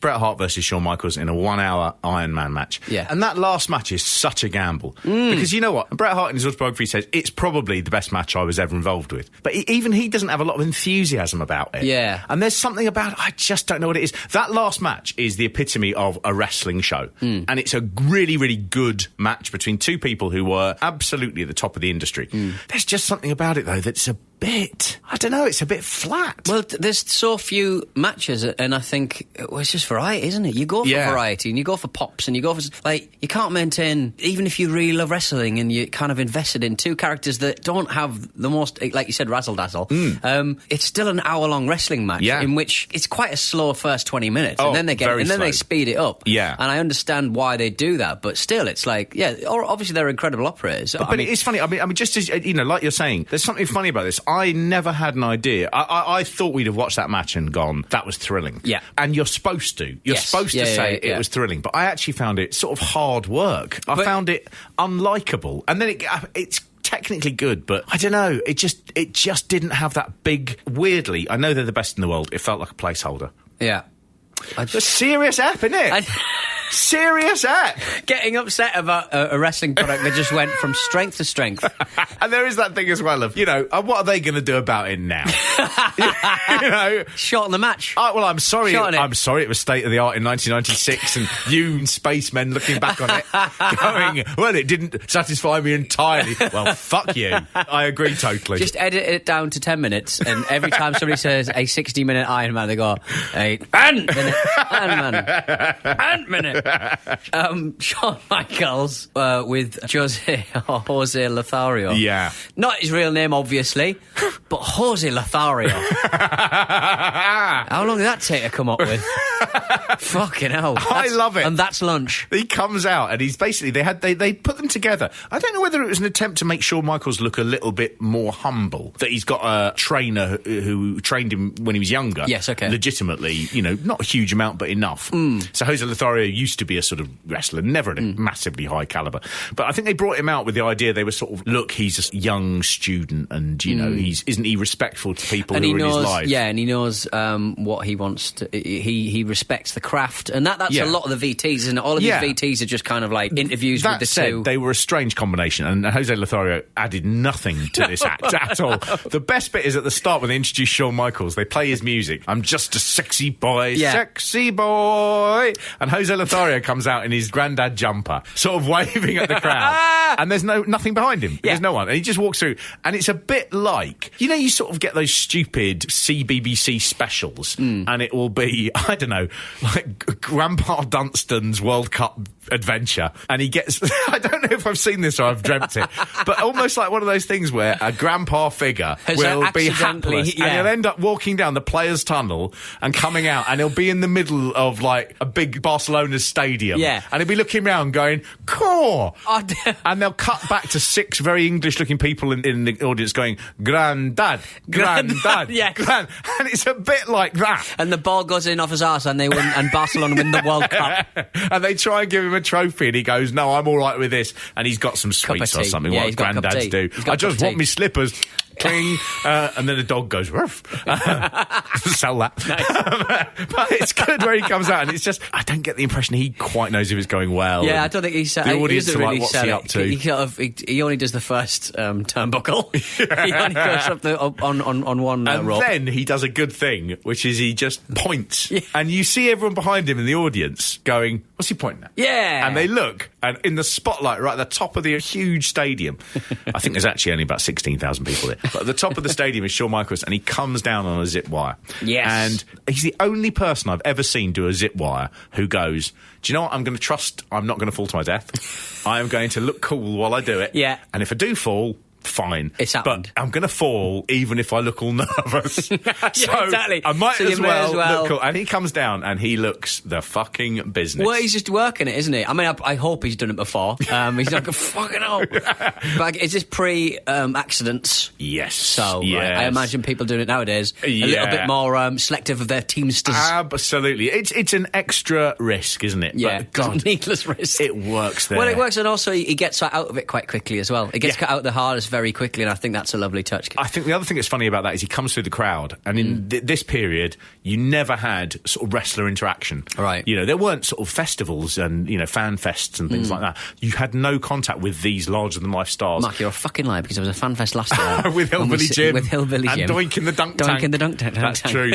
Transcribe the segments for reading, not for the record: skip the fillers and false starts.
Bret Hart versus Shawn Michaels in a 1 hour Iron Man match. Yeah. And that last match is such a gamble. Because you know what? Bret Hart in his autobiography says, it's probably the best match I was ever involved with. But even he doesn't have a lot of enthusiasm about it. Yeah. And there's something about it, I just don't know what it is. That last match is the epitome of a wrestling show. And it's a really, really good match between two people who were absolutely at the top of the industry. There's just something about it, though, that's a bit, I don't know, it's a bit flat. Well, there's so few matches, and I think it's just variety, isn't it? You go for variety, and you go for pops, and you go for, like, you can't maintain, even if you really love wrestling and you're kind of invested in two characters that don't have the most, like you said, razzle-dazzle, it's still an hour-long wrestling match in which it's quite a slow first 20 minutes, and then they speed it up. Yeah. And I understand why they do that, but still, it's like, or obviously they're incredible operators. But it's funny, I mean, just as, you know, like you're saying, there's something funny about this. I never had an idea. I thought we'd have watched that match and gone, that was thrilling. Yeah. And you're supposed to. You're supposed to say it was thrilling. But I actually found it sort of hard work. I found it unlikable. And then it's technically good, but I don't know. It just didn't have that big, weirdly, I know they're the best in the world. It felt like a placeholder. Yeah. It's a serious app, isn't it? Serious app. Getting upset about a wrestling product that just went from strength to strength. And there is that thing as well of, you know, what are they going to do about it now? You know, shorten the match. Well, I'm sorry. Shorten it. I'm sorry it was state of the art in 1996 and you spacemen looking back on it going, well, it didn't satisfy me entirely. Well, fuck you. I agree totally. Just edit it down to 10 minutes and every time somebody says a 60-minute Iron Man, they go, a Ant-minute Ant-minute. Shawn Michaels with Jose Lothario. Yeah. Not his real name, obviously, but Jose Lothario. How long did that take to come up with? Fucking hell. I love it. And that's lunch. He comes out and he's basically, they put them together. I don't know whether it was an attempt to make Shawn Michaels look a little bit more humble, that he's got a trainer who trained him when he was younger. Yes, okay. Legitimately, you know, not a huge amount, but enough. So Jose Lothario used to be a sort of wrestler, never at a massively high caliber. But I think they brought him out with the idea they were sort of, look, he's a young student and, you know, isn't he respectful to people who are in his life? Yeah, and he knows what he wants to, he respects the craft, and that's a lot of the VTs, isn't it? All of these VTs are just kind of like interviews with the two. They were a strange combination, and Jose Lothario added nothing to this act at all. The best bit is at the start when they introduce Shawn Michaels, they play his music. I'm just a sexy boy, sexy boy. And Jose Lothario comes out in his granddad jumper, sort of waving at the crowd. And there's nothing behind him. There's no one. And he just walks through. And it's a bit like, you know, you sort of get those stupid CBBC specials, and it will be, I don't know, like Grandpa Dunstan's World Cup adventure. And he gets, I don't know if I've seen this or I've dreamt it, but almost like one of those things where a grandpa figure will be hapless and he'll end up walking down the players' tunnel and coming out, and he'll be in the middle of like a big Barcelona stadium. Yeah. And he'll be looking around going, "Core!" And they'll cut back to 6 very English-looking people in the audience going, "Grandad, Grandad, yes. Grand." And it's a bit like that. And the ball goes in off his arse and they win, and Barcelona win the World Cup. And they try and give him a trophy and he goes, "No, I'm all right with this." And he's got some sweets or something, what granddads do. "I just want me slippers." Cling, and then the dog goes, "Ruff." Sell that. Nice. But it's good where he comes out, and it's just, I don't get the impression he quite knows if it's going well. Yeah, I don't think he's the audience are like, what's he up to? He only does the first turnbuckle. He only goes up on one rope. And then he does a good thing, which is he just points. Yeah. And you see everyone behind him in the audience going, "What's he pointing at?" Yeah. And they look, and in the spotlight right at the top of the huge stadium, I think there's actually only about 16,000 people there. But at the top of the stadium is Shawn Michaels, and he comes down on a zip wire. Yes. And he's the only person I've ever seen do a zip wire who goes, "Do you know what? I'm going to trust I'm not going to fall to my death. I am going to look cool while I do it. Yeah. And if I do fall, fine. It's happened. But I'm going to fall even if I look all nervous." Yeah, exactly. I might as well look cool. And he comes down and he looks the fucking business. Well, he's just working it, isn't he? I mean, I hope he's done it before. He's like, fucking hell. But is this pre-accidents? Yes. So yes. I imagine people doing it nowadays a little bit more selective of their teamsters. Absolutely. It's an extra risk, isn't it? Yeah. But God, needless risk. It works there. Well, it works, and also he gets out of it quite quickly as well. He gets cut out the hardest very quickly, and I think that's a lovely touch. I think the other thing that's funny about that is he comes through the crowd, and in this period, you never had sort of wrestler interaction. Right. You know, there weren't sort of festivals and, you know, fan fests and things like that. You had no contact with these larger-than-life stars. Mark, you're a fucking liar, because there was a fan fest last year. With Hillbilly Jim. With Hillbilly Jim. And Doink in the Dunk Tank. Doink in the Dunk Tank. That's true.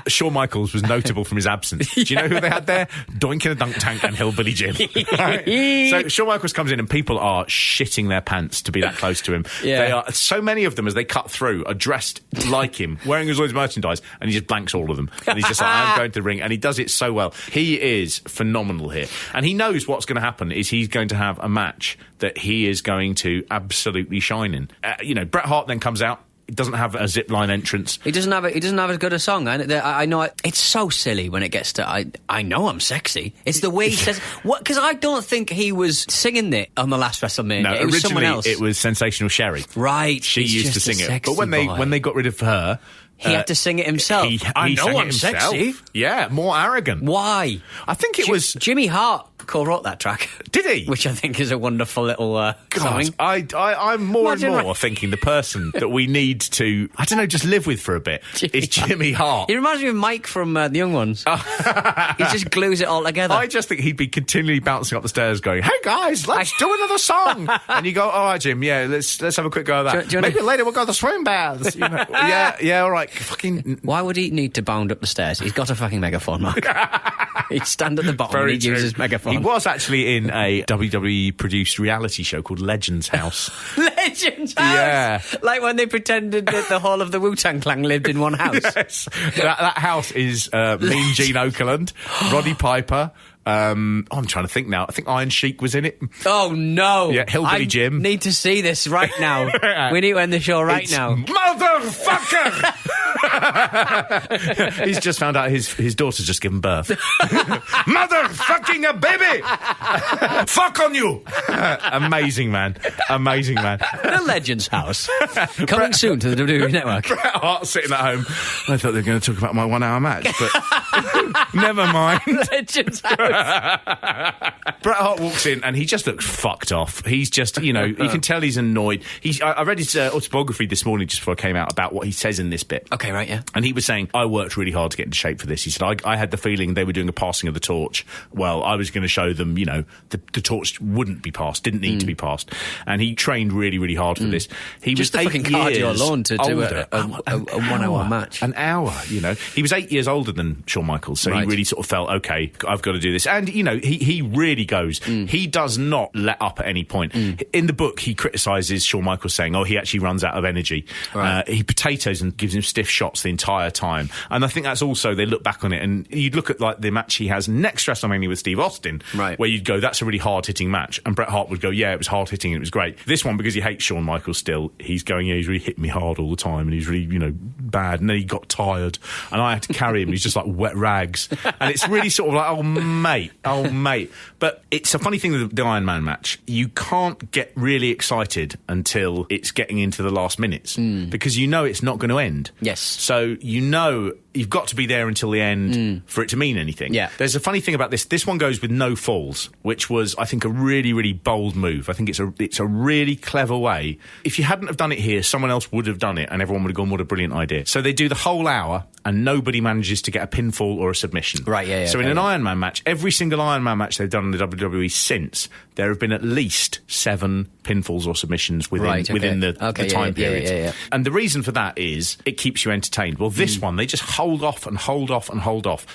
Shawn Michaels was notable from his absence. Do you know who they had there? Doink in the Dunk Tank and Hillbilly Jim. Right? So Shawn Michaels comes in and people are shitting their pants to be that close to him. Yeah. They are, so many of them, as they cut through, are dressed like him, wearing his merchandise, and he just blanks all of them. And he's just like, I'm going to the ring, and he does it so well. He is phenomenal here. And he knows what's going to happen is he's going to have a match that he is going to absolutely shine in. You know, Bret Hart then comes out. He doesn't have a zipline entrance. He doesn't have as good a song. I know it's so silly when it gets to I know I'm sexy. It's the way he says what, because I don't think he was singing it on the last WrestleMania. No, it was someone else. It was Sensational Sherry. Right, she used to sing it. But when they got rid of her, he had to sing it himself. I know I'm himself. Sexy. Yeah, more arrogant. Why? I think it was Jimmy Hart co-wrote that track. Did he? Which I think is a wonderful little song. I'm more and more thinking the person that we need to, I don't know, just live with for a bit is Jimmy Hart. He reminds me of Mike from The Young Ones. He just glues it all together. I just think he'd be continually bouncing up the stairs going, hey guys, let's do another song. And you go, all right, Jim, yeah, let's have a quick go at that. Maybe later we'll go to the swim baths. You know? Yeah, all right. Fucking. Why would he need to bound up the stairs? He's got a fucking megaphone, Mark. He'd stand at the bottom and he'd use his megaphone. He was actually in a WWE produced reality show called Legends House. Legends House? Yeah. Like when they pretended that the whole of the Wu-Tang Clan lived in one house. Yes. That house is Mean Gene Okerlund, Roddy Piper. I'm trying to think now. I think Iron Sheik was in it. Oh, no. Yeah, Hillbilly Jim. Need to see this right now. We need to end the show right now. Motherfucker! He's just found out his daughter's just given birth. Motherfucking a baby! Fuck on you! Amazing, man. Amazing, man. The Legends House. Coming soon to the WWE Network. Bret Hart sitting at home. I thought they were going to talk about my 1 hour match, but never mind. Legends House. Bret Hart walks in and he just looks fucked off. He's just, you know, you can tell he's annoyed. I read his autobiography this morning just before I came out about what he says in this bit. Okay, right, yeah. And he was saying, I worked really hard to get into shape for this. He said, I had the feeling they were doing a passing of the torch. Well, I was going to show them, you know, the torch wouldn't be passed, didn't need to be passed. And he trained really, really hard for this. He just was the fucking cardio alone to do a 1 hour match. An hour, you know. He was 8 years older than Shawn Michaels, so he really sort of felt, okay, I've got to do this. And, you know, he really goes. He does not let up at any point. In the book, he criticises Shawn Michaels saying, he actually runs out of energy. Right. He potatoes and gives him stiff shots the entire time. And I think that's also, they look back on it, and you'd look at like the match he has next WrestleMania with Steve Austin, where you'd go, that's a really hard-hitting match. And Bret Hart would go, yeah, it was hard-hitting and it was great. This one, because he hates Shawn Michaels still, he's going, yeah, he's really hit me hard all the time and he's really, you know, bad. And then he got tired and I had to carry him. He's just like wet rags. And it's really sort of like, oh, mate. But it's a funny thing with the Iron Man match. You can't get really excited until it's getting into the last minutes because you know it's not going to end. Yes. So you know you've got to be there until the end for it to mean anything. Yeah. There's a funny thing about this. This one goes with no falls, which was, I think, a really, really bold move. I think it's a really clever way. If you hadn't have done it here, someone else would have done it and everyone would have gone, what a brilliant idea. So they do the whole hour and nobody manages to get a pinfall or a submission. Right, yeah. So in an Iron Man match, every single Iron Man match they've done in the WWE since, there have been at least 7 pinfalls or submissions within the time period. Yeah. And the reason for that is it keeps you entertained. Well, this one, they just hold off.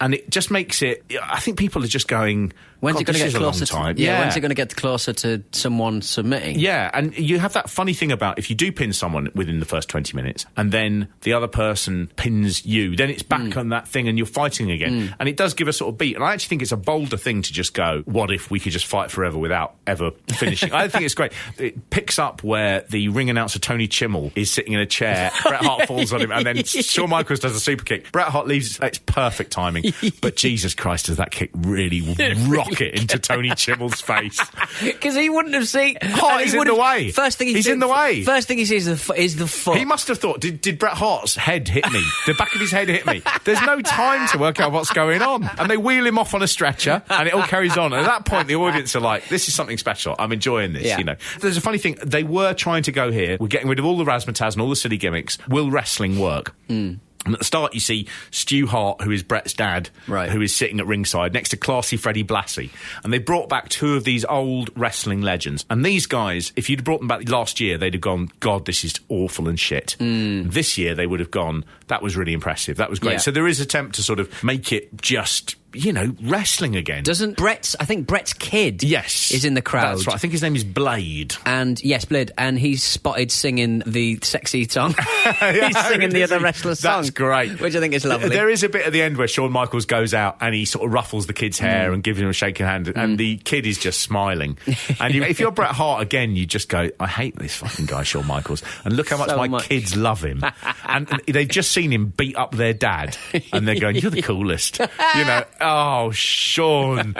And it just makes it, I think people are just going, when's it going to get closer to time? Yeah, when's it going to get closer to someone submitting? Yeah, and you have that funny thing about if you do pin someone within the first 20 minutes and then the other person pins you, then it's back on that thing and you're fighting again. And it does give a sort of beat. And I actually think it's a bolder thing to just go, what if we could just fight forever without ever finishing? I think it's great. It picks up where the ring announcer Tony Chimmel is sitting in a chair, Bret Hart falls on him, and then Shawn Michaels does a super kick. Bret Hart leaves. It's perfect timing. But Jesus Christ, does that kick really rocket into Tony Chimmel's face? Because he wouldn't have seen. Hart is in the way. He's in the way. First thing he sees is the foot. He must have thought, did Bret Hart's head hit me? The back of his head hit me. There's no time to work out what's going on. And they wheel him off on a stretcher, and it all carries on. And at that point, the audience are like, this is something special. I'm enjoying this, you know. There's a funny thing. They were trying to go here. We're getting rid of all the razzmatazz and all the silly gimmicks. Will wrestling work? And at the start, you see Stu Hart, who is Bret's dad, who is sitting at ringside next to classy Freddie Blassie. And they brought back two of these old wrestling legends. And these guys, if you'd brought them back last year, they'd have gone, God, this is awful and shit. This year, they would have gone, that was really impressive. That was great. Yeah. So there is an attempt to sort of make it just, you know, wrestling again. I think Bret's kid is in the crowd. That's right. I think his name is Blade. And yes, Blade. And he's spotted singing the sexy song. He's singing the other wrestler's song. That's great. Which I think is lovely. There is a bit at the end where Shawn Michaels goes out and he sort of ruffles the kid's hair and gives him a shaking hand, and the kid is just smiling. And if you're Bret Hart again, you just go, I hate this fucking guy, Shawn Michaels, and look how much kids love him. and they've just seen him beat up their dad, and they're going, you're the coolest. You know, oh, Shawn,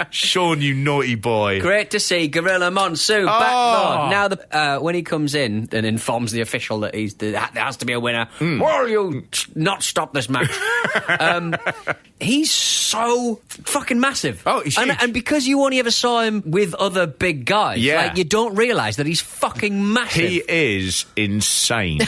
you naughty boy. Great to see Gorilla Monsoon back on. Now, when he comes in and informs the official that there has to be a winner, will you not stop this match? He's so fucking massive. Oh, he's huge. And because you only ever saw him with other big guys, like, you don't realise that he's fucking massive. He is insane.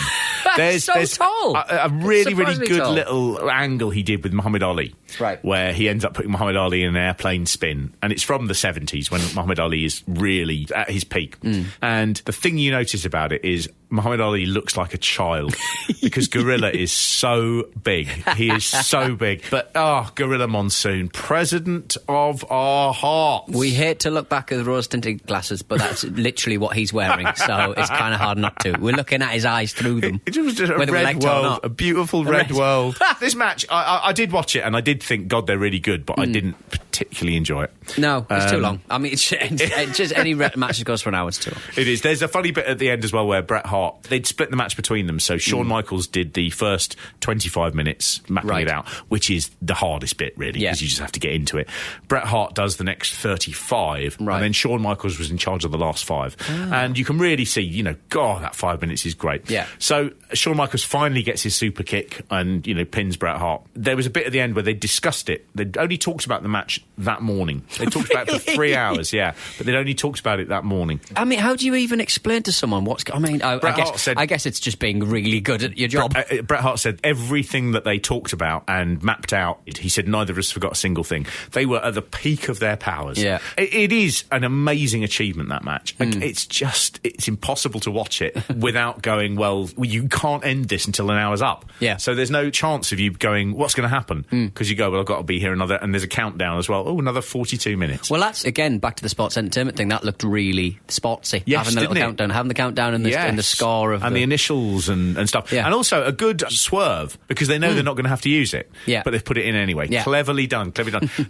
There's tall. A really good little angle he did with Muhammad Ali, where he ends up putting Muhammad Ali in an airplane spin, and it's from the 70s when Muhammad Ali is really at his peak. And the thing you notice about it is Muhammad Ali looks like a child because Gorilla is so big. He is so big. But, Gorilla Monsoon, president of our hearts. We hate to look back at the rose-tinted glasses, but that's literally what he's wearing, so it's kind of hard not to. We're looking at his eyes through them. It was just a red world, a beautiful red world. This match, I did watch it, and I did think, God, they're really good, but I didn't particularly enjoy it. No, it's too long. I mean, it's just any match that goes for an hour, it's too long. It is. There's a funny bit at the end as well where Bret Hart, they'd split the match between them, so Shawn Michaels did the first 25 minutes mapping it out, which is the hardest bit, really, because you just have to get into it. Bret Hart does the next 35, and then Shawn Michaels was in charge of the last 5. And you can really see, you know, God, that 5 minutes is great. Yeah. So Shawn Michaels finally gets his super kick and, you know, pins Bret Hart. There was a bit at the end where they discussed it. They'd only talked about the match that morning. They talked about it for 3 hours, but they'd only talked about it that morning. I mean, how do you even explain to someone what's... I guess it's just being really good at your job. Bret Hart said everything that they talked about and mapped out, he said neither of us forgot a single thing. They were at the peak of their powers. Yeah. It is an amazing achievement, that match. Like, it's impossible to watch it without going, well, you can't end this until an hour's up. Yeah. So there's no chance of you going, what's going to happen? Because you go, well, I've got to be here another... And there's a countdown as well. Oh, another 42 minutes. Well, that's, again, back to the sports entertainment thing. That looked really sportsy. Yes, having the little countdown. Having the countdown and the score of... And the initials and stuff. Yeah. And also a good swerve, because they know they're not going to have to use it. Yeah. But they've put it in anyway. Yeah. Cleverly done.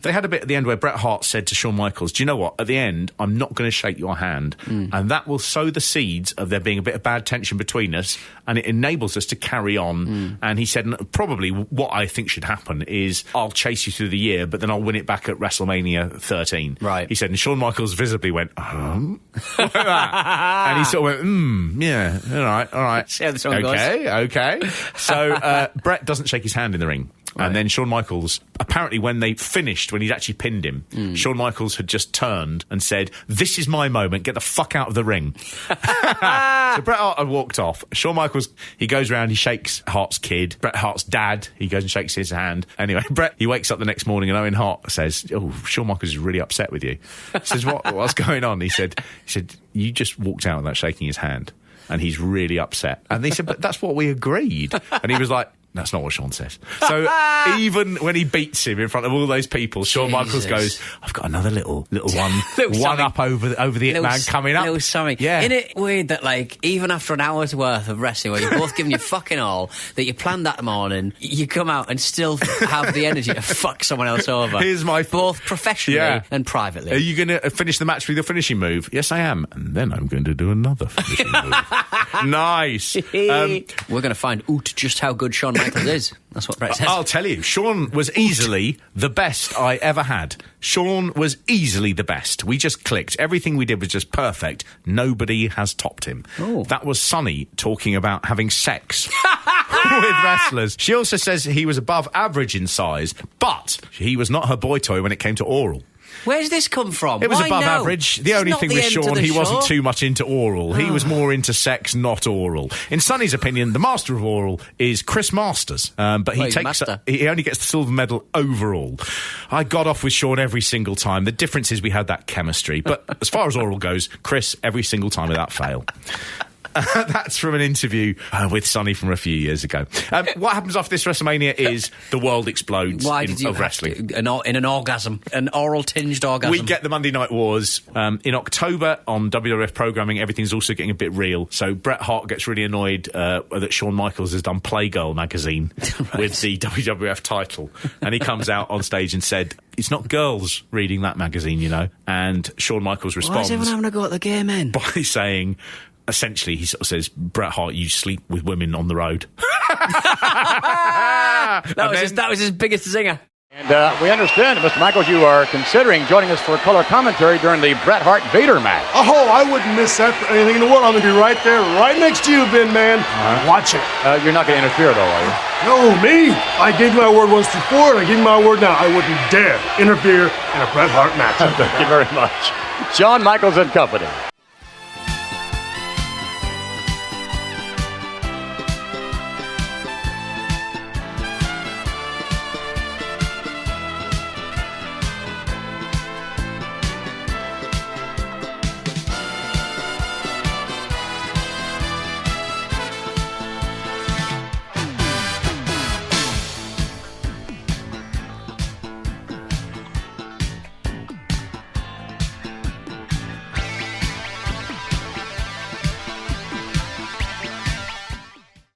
They had a bit at the end where Bret Hart said to Shawn Michaels, do you know what? At the end, I'm not going to shake your hand. And that will sow the seeds of there being a bit of bad tension between us, and it enables us to carry on. And he said, probably what I think should happen is I'll chase you through the year, but then I'll win it back at WrestleMania 13. Right. He said, and Shawn Michaels visibly went, like that. And he sort of went, yeah, all right. See how this one goes. Okay. So Bret doesn't shake his hand in the ring. Right. And then Shawn Michaels, apparently when they finished, when he'd actually pinned him, Shawn Michaels had just turned and said, this is my moment, get the fuck out of the ring. So Bret Hart had walked off. Shawn Michaels, he goes around, he shakes Hart's kid, Bret Hart's dad, he goes and shakes his hand. Anyway, Bret, he wakes up the next morning and Owen Hart says, oh, Shawn Michaels is really upset with you. He says, what's going on? He said, you just walked out without shaking his hand. And he's really upset. And they said, but that's what we agreed. And he was like, that's not what Shawn says. So even when he beats him in front of all those people, Shawn Michaels goes, I've got another little one up over the It Man coming up. Little something. Yeah. Isn't it weird that, like, even after an hour's worth of wrestling where you're both giving your fucking all, that you planned that morning, you come out and still have the energy to fuck someone else over. Here's my... Both professionally and privately. Are you going to finish the match with your finishing move? Yes, I am. And then I'm going to do another finishing move. Nice. We're going to find out just how good Shawn Michaels is. That's what Brett says. I'll tell you, Shawn was easily the best I ever had. Shawn was easily the best. We just clicked. Everything we did was just perfect. Nobody has topped him. Oh. That was Sunny talking about having sex with wrestlers. She also says he was above average in size, but he was not her boy toy when it came to oral. Where's this come from? It was Why above no? average. The It's only not thing the with end to Shawn, the he show. wasn't too much into oral. He was more into sex, not oral. In Sonny's opinion, the master of oral is Chris Masters, but he only gets the silver medal overall. I got off with Shawn every single time. The difference is we had that chemistry. But as far as oral goes, Chris every single time without fail. That's from an interview with Sonny from a few years ago. What happens after this WrestleMania is the world explodes of wrestling. In an orgasm, an oral-tinged orgasm. We get the Monday Night Wars. In October, on WWF programming, everything's also getting a bit real. So Bret Hart gets really annoyed that Shawn Michaels has done Playgirl magazine with the WWF title. And he comes out on stage and said, it's not girls reading that magazine, you know. And Shawn Michaels responds... Why is everyone having a go at the gay men? By saying... Essentially, he sort of says, Bret Hart, you sleep with women on the road. That was his biggest zinger. And we understand, Mr. Michaels, you are considering joining us for color commentary during the Bret Hart Vader match. Oh, I wouldn't miss that for anything in the world. I'm going to be right there, right next to you, Ben, man. Watch it. You're not going to interfere, though, are you? No, me? I gave my word once before, and I give you my word now. I wouldn't dare interfere in a Bret Hart match. Thank you very much. Shawn Michaels and Company.